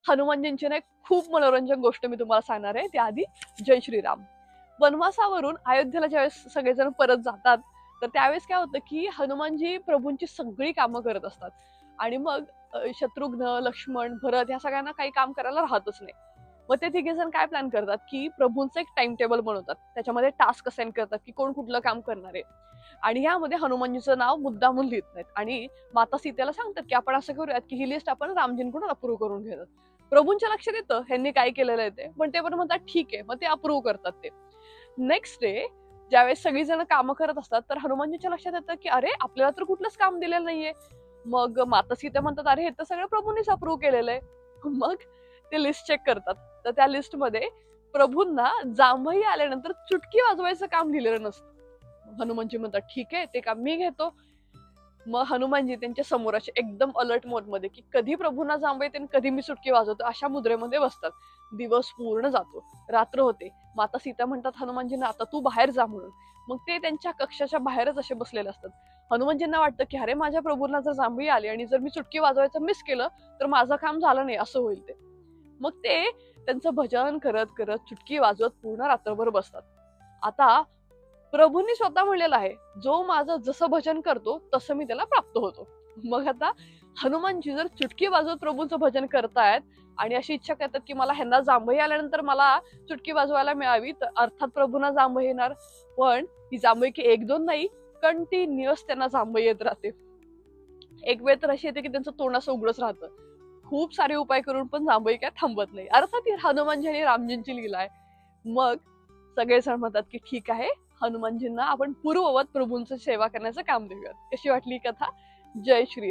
हनुमानजींची ना एक खूप मनोरंजक गोष्ट मी तुम्हाला सांगणार आहे. त्याआधी जय श्रीराम. वनवासावरून अयोध्येला ज्यावेळेस सगळेजण परत जातात, तर त्यावेळेस काय होतं की हनुमानजी प्रभूंची सगळी कामं करत असतात. आणि मग शत्रुघ्न, लक्ष्मण, भरत ह्या सगळ्यांना काही काम करायला राहतच नाही. मग ते तिघे जण काय प्लॅन करतात की प्रभूंचं एक टाइम टेबल बनवतात, त्याच्यामध्ये टास्क असाइन करतात की कोण कुठलं काम करणार आहे. आणि यामध्ये हनुमानजीचं नाव मुद्दामून लिहित नाहीत आणि माता सीतेला सांगतात की आपण असं करूयात की ही लिस्ट आपण रामजींकडून अप्रूव्ह करून घेऊयात. प्रभूंच्या लक्षात येतं ह्यांनी काय केलेलं आहे ते, पण ते पण म्हणतात ठीक आहे, मग ते अप्रूव्ह करतात ते. नेक्स्ट डे ज्यावेळेस सगळीजण कामं करत असतात, तर हनुमानजीच्या लक्षात येतं की अरे आपल्याला तर कुठलंच काम दिलेलं नाहीये. मग माता सीता म्हणतात अरे हे तर सगळं प्रभूंनीच अप्रूव्ह केलेलं आहे. मग ते लिस्ट चेक करतात, तर त्या लिस्टमध्ये प्रभूंना जांभई आल्यानंतर चुटकी वाजवायचं काम दिलेलं नसतं. हनुमानजी म्हणतात ठीक आहे, ते काम मी घेतो. मग हनुमानजी त्यांच्या समोर असे एकदम अलर्ट मोड मध्ये की कधी प्रभूंना जांभई येते आणि कधी मी सुटकी वाजवतो अशा मुद्रेमध्ये बसतात. दिवस पूर्ण जातो, रात्र होते. माता सीता म्हणतात हनुमानजींना आता तू बाहेर जा म्हणून. मग ते त्यांच्या कक्षाच्या बाहेरच असे बसलेले असतात. हनुमानजींना वाटतं की अरे माझ्या प्रभूंना जर जांभई आली आणि जर मी सुटकी वाजवायचं मिस केलं तर माझं काम झालं नाही असं होईल ते. मग ते त्यांचं भजन करत करत चुटकी वाजवत पूर्ण रात्रभर बसतात. आता प्रभूंनी स्वतः म्हणलेलं आहे जो माझं जसं भजन करतो तसं मी त्याला प्राप्त होतो. मग आता हनुमानजी जर चुटकी वाजवत प्रभूंचं भजन करतायत आणि अशी इच्छा करतात की मला ह्यांना जांभई आल्यानंतर मला चुटकी वाजवायला मिळावी, तर अर्थात प्रभूंना जांभई येणार. पण ही जांभई की एक दोन नाही, कंटिन्युअस त्यांना जांभई येत राहते. एक वेळ तर अशी येते की त्यांचं तोंड असं उघडच राहतं. खूप सारे उपाय करून पण जांभई काय थांबत नाही. अर्थात ही हनुमानजी आणि रामजींची लीला आहे. मग सगळेजण म्हणतात की ठीक आहे, हनुमानजींना आपण पूर्ववत प्रभूंची सेवा करण्याचं काम देऊयात. कशी वाटली ही कथा? जय श्री